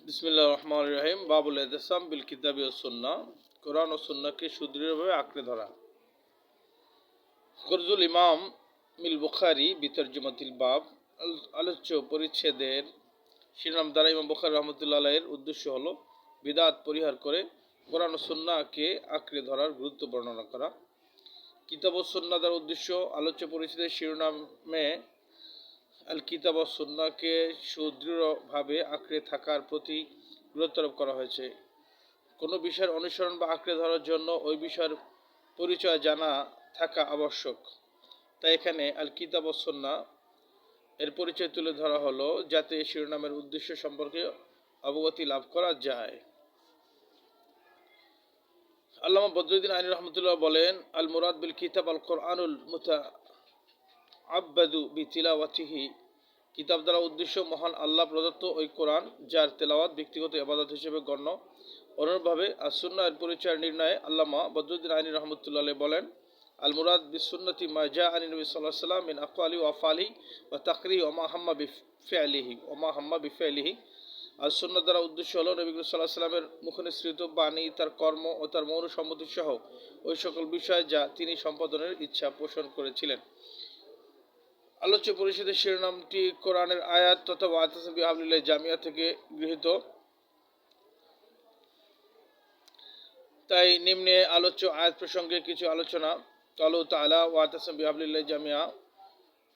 বিসমিল্লাহির রহমানির রহিম। বাবুল ইতিসাম বিল কিতাবি ওয়াস সুন্নাহ। কোরআন ও সুন্নাহকে সুদৃঢ়ভাবে আঁকড়ে ধরা। গরজুল ইমাম মিল বুখারী বিতর্জমাতিল বাব। আলোচ্য পরিচ্ছেদের শিরোনাম দ্বারা ইমাম বুখারী রাহমাতুল্লাহ আলাইহির উদ্দেশ্য হলো বিদআত পরিহার করে কোরআন ও সুন্নাহকে আঁকড়ে ধরার গুরুত্ব বর্ণনা করা। কিতাব ও সুন্নাহ দ্বারা উদ্দেশ্য আলোচ্য পরিচ্ছেদের শিরোনামে আল কিতাব ও সুন্নাহকে সুদৃঢ়ভাবে আঁকড়ে থাকার প্রতি গুরুত্ব আরোপ করা হয়েছে। কোনো বিষয়ের অনুসরণ বা আঁকড়ে ধরার জন্য ওই বিষয়ের পরিচয় জানা থাকা আবশ্যক। তাই এখানে আল কিতাব ও সুন্নাহ এর পরিচয় তুলে ধরা হলো যাতে শিরোনামের উদ্দেশ্য সম্পর্কে অবগতি লাভ করা যায়। আল্লামা বদরুদ্দীন আইনী রহমতুল্লাহ বলেন, আল মুরাদ বিল কিতাব আল কোরআনুল মুতাআব্বাদু বিতিলাওয়াতিহি। কিতাব দ্বারা উদ্দেশ্য মহান আল্লাহ প্রদত্ত ওই কোরআন, যার তেলাওয়াত ব্যক্তিগত ইবাদত হিসেবে গণ্য। অনুরূপভাবে আর-সুন্নাহ এর পরিচয় নির্ণয়ে আল্লামা বদরুদ্দীন আইনী রহমতুল্লাহ বলেন, আল মুরাদ বিস সুন্নতি মা জাআ আন নবী সাল্লাল্লাহু আলাইহি ওয়াসাল্লাম মিন আকওয়ালি ওয়া আফআলিহি ওয়া তাকরিরি ওয়া মা হাম্মা বিফি'লিহি। আর সুন্নাহ দ্বারা উদ্দেশ্য হলো নবী সাল্লাল্লাহু আলাইহি ওয়াসাল্লামের মুখনিসৃত বাণী, তার কর্ম ও তার মৌন সম্মতি সহ ওই সকল বিষয় যা তিনি সম্পাদনের ইচ্ছা পোষণ করেছিলেন। আলোচ্য পরিষদের শিরোনামটি কোরআনের আয়াত তথা ওয়াতাসিমু বিহাবলিল্লাহি জামিয়া থেকে গৃহীত। তাই নিম্নে আলোচ্য আয়াত প্রসঙ্গে কিছু আলোচনা। কালু তাআলা ওয়াতাসিমু বিহাবলিল্লাহি জামিয়া।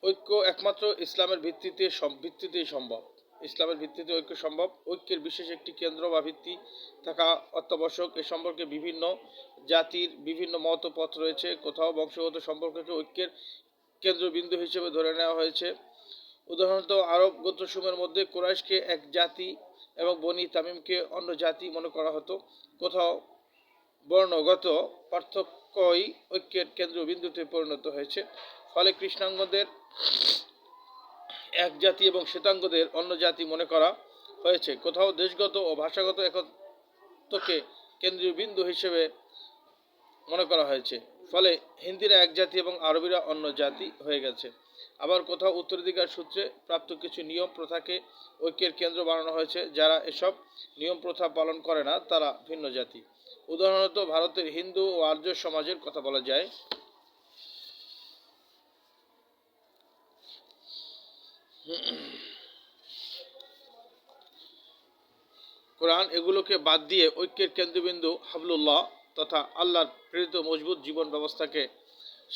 ঐক্য একমাত্র ইসলামের ভিত্তিতেই সম্ভব। ইসলামের ভিত্তিতে ঐক্য সম্ভব। ঐক্যের বিশেষ একটি কেন্দ্র বা ভিত্তি থাকা অত্যাবশ্যক। এ সম্পর্কে বিভিন্ন জাতির বিভিন্ন মত ও পথ রয়েছে। কোথাও বংশগত সম্পর্ককে ঐক্যের কেন্দ্রবিন্দু হিসেবে ধরে নেওয়া হয়েছে। উদাহরণত আরব গোত্রসমূহের মধ্যে কুরাইশকে এক জাতি এবং বনি তামিমকে অন্য জাতি মনে করা হতো। কোথাও বর্ণগত পার্থক্যই ঐক্যের কেন্দ্রবিন্দুতে পরিণত হয়েছে। ফলে কৃষ্ণাঙ্গদের এক জাতি এবং শ্বেতাঙ্গদের অন্য জাতি মনে করা হয়েছে। কোথাও দেশগত ও ভাষাগত একত্বকে কেন্দ্রীয় বিন্দু হিসেবে মনে করা হয়েছে। ফলে হিন্দিরা এক জাতি এবং আরবিরা অন্য জাতি হয়ে গেছে। আবার কোথাও উত্তরাধিকার সূত্রে প্রাপ্ত কিছু নিয়ম প্রথাকে ঐক্যের কেন্দ্র বানানো হয়েছে। যারা এসব নিয়ম প্রথা পালন করে না তারা ভিন্ন জাতি। উদাহরণত ভারতের হিন্দু ও আর্য সমাজের কথা বলা যায়। কোরআন এগুলোকে বাদ দিয়ে ঐক্যের কেন্দ্রবিন্দু হাবলুল্লাহ তথা আল্লাহর প্রেরিত মজবুত জীবন ব্যবস্থাকে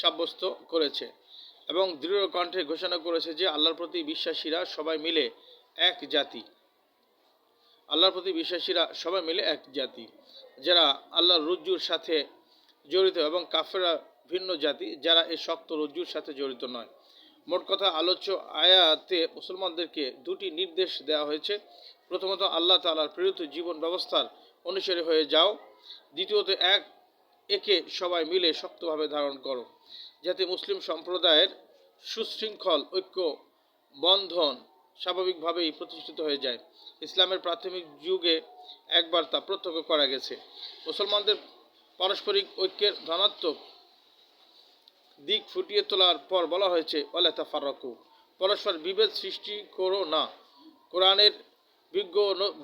সাব্যস্ত করেছে এবং দৃঢ় কণ্ঠে ঘোষণা করেছে যে আল্লাহর প্রতি বিশ্বাসীরা সবাই মিলে এক জাতি। আল্লাহর প্রতি বিশ্বাসীরা সবাই মিলে এক জাতি, যারা আল্লাহর রজ্জুর সাথে জড়িত, এবং কাফেররা ভিন্ন জাতি যারা এই শক্ত রজ্জুর সাথে জড়িত নয়। মোট কথা, আলোচ্য আয়াতে মুসলমানদেরকে দুটি নির্দেশ দেওয়া হয়েছে। প্রথমত, আল্লাহ তাআলার প্রেরিত জীবন ব্যবস্থার অনুসারী হয়ে যাও। দ্বিতীয়ত, একে সবাই মিলে শক্তভাবে ধারণ করো, যাতে মুসলিম সম্প্রদায়ের সুশৃঙ্খল ঐক্য বন্ধন স্বাভাবিকভাবেই প্রতিষ্ঠিত হয়ে যায়। ইসলামের প্রাথমিক যুগে একবার তা প্রত্যক্ষ করা গেছে। মুসলমানদের পারস্পরিক ঐক্যের ধনাত্মক দিক ফুটিয়ে তোলার পর বলা হয়েছে, ওয়ালা তাফাররাকু, পরস্পর বিভেদ সৃষ্টি করো না। কোরআনের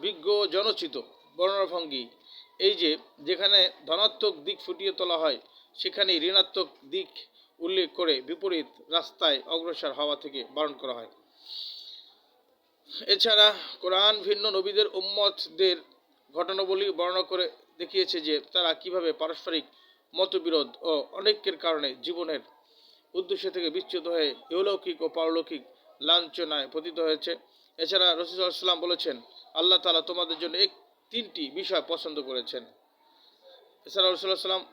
বিজ্ঞজনোচিত বর্ণনাভঙ্গি এই যে, যেখানে ধনাত্মক দিক ফুটিয়ে তোলা হয় সেখানেই ঋণাত্মক দিক উল্লেখ করে বিপরীত রাস্তায় অগ্রসর হওয়া থেকে বারণ করা হয়। এছাড়া কোরআন ভিন্ন নবীদের উম্মতদের ঘটনাবলী বর্ণনা করে দেখিয়েছে যে তারা কিভাবে পারস্পরিক মতবিরোধ ও অনৈক্যের কারণে জীবনের উদ্দেশ্য থেকে বিচ্যুত হয়ে ইহলৌকিক ও পারলৌকিক লাঞ্ছনায় পতিত হয়েছে। এছাড়া রাসূল সাল্লাল্লাহু আলাইহি ওয়াসাল্লাম বলেছেন, আল্লাহ তাআলা তোমাদের জন্য তিনটি বিষয় পছন্দ করেছেন। এছাড়া রাসূল সাল্লাল্লাহু আলাইহি ওয়াসাল্লাম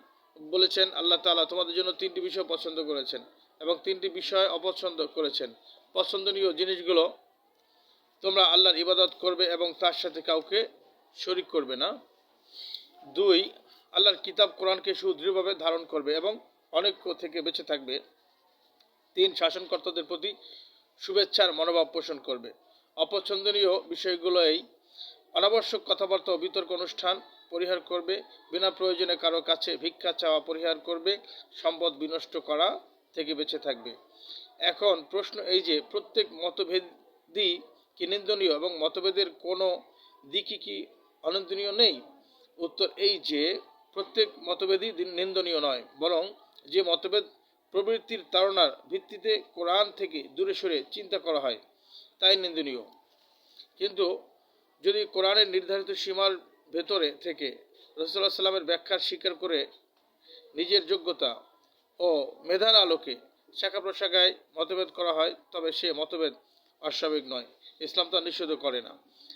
বলেছেন, আল্লাহ তাআলা তোমাদের জন্য তিনটি বিষয় পছন্দ করেছেন এবং তিনটি বিষয় অপছন্দ করেছেন। পছন্দনীয় জিনিসগুলো: তোমরা আল্লাহর ইবাদত করবে এবং তার সাথে কাউকে শরীক করবে না। 2, আল্লাহর কিতাব কোরআনকে সুদৃঢ়ভাবে ধারণ করবে এবং অনৈক্য থেকে বেঁচে থাকবে। 3, শাসনকর্তাদের প্রতি শুভেচ্ছার মনোভাব পোষণ করবে। অপছন্দনীয় বিষয়গুলো এই: অনাবশ্যক কথাবার্তা ও বিতর্ক অনুষ্ঠান পরিহার করবে, বিনা প্রয়োজনে কারো কাছে ভিক্ষা চাওয়া পরিহার করবে, সম্পদ বিনষ্ট করা থেকে বেঁচে থাকবে। এখন প্রশ্ন এই যে, প্রত্যেক মতভেদই কি নিন্দনীয় এবং মতভেদের কোনো দিকই কি অনিন্দনীয় নেই? উত্তর এই যে প্রত্যেক মতভেদই নিন্দনীয় নয়, বরং যে মতভেদ প্রবৃত্তির তাড়নার ভিত্তিতে কোরআন থেকে দূরে সরে চিন্তা করা হয় তাই নিন্দনীয়। কিন্তু যদি কোরআনের নির্ধারিত সীমার ভেতরে থেকে রাসূলুল্লাহ সাল্লামের ব্যাখ্যার স্বীকার করে নিজের যোগ্যতা ও মেধার আলোকে শাখা প্রশাখায় মতভেদ করা হয়, তবে সে মতভেদ অস্বাভাবিক নয়, ইসলাম তা নিষিদ্ধ করে না।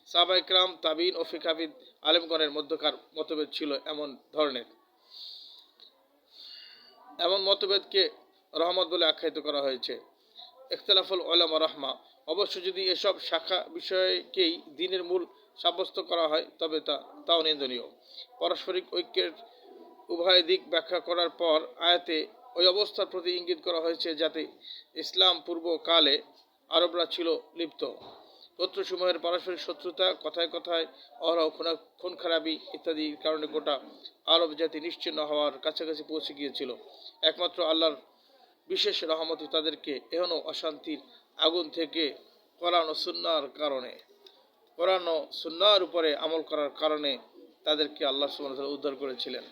সাহাবা ইকরাম, তাবিঈন ও ফিকহাবিদ আলেমগণের মধ্যকার মতভেদ ছিল এমন ধরনের। এমন মতভেদকে রহমত বলে আখ্যায়িত করা হয়েছে। ইখতিলাফুল উলামা রাহমা। অবশ্য যদি এসব শাখা বিষয়কেই দ্বীনের মূল সাব্যস্ত করা হয় তবে তাও নিন্দনীয়। পারস্পরিক ঐক্যের উভয় দিক ব্যাখ্যা করার পর আয়াতে ওই অবস্থার প্রতি ইঙ্গিত করা হয়েছে যাতে ইসলাম পূর্বকালে আরবরা ছিল লিপ্ত। গোত্রসমূহের পারস্পরিক শত্রুতা, কথায় কথায় অহরহ খুন খারাপি ইত্যাদির কারণে গোটা আরব জাতি নিশ্চিহ্ন হওয়ার কাছাকাছি পৌঁছে গিয়েছিল। একমাত্র আল্লাহর বিশেষ রহমতই তাদেরকে এখনো অশান্তির আগুন থেকে কোরআন ও সুন্নাহর উপরে আমল করার কারণে তাদেরকে আল্লাহ সুবহানাহু ওয়া তাআলা উদ্ধার করেছিলেন।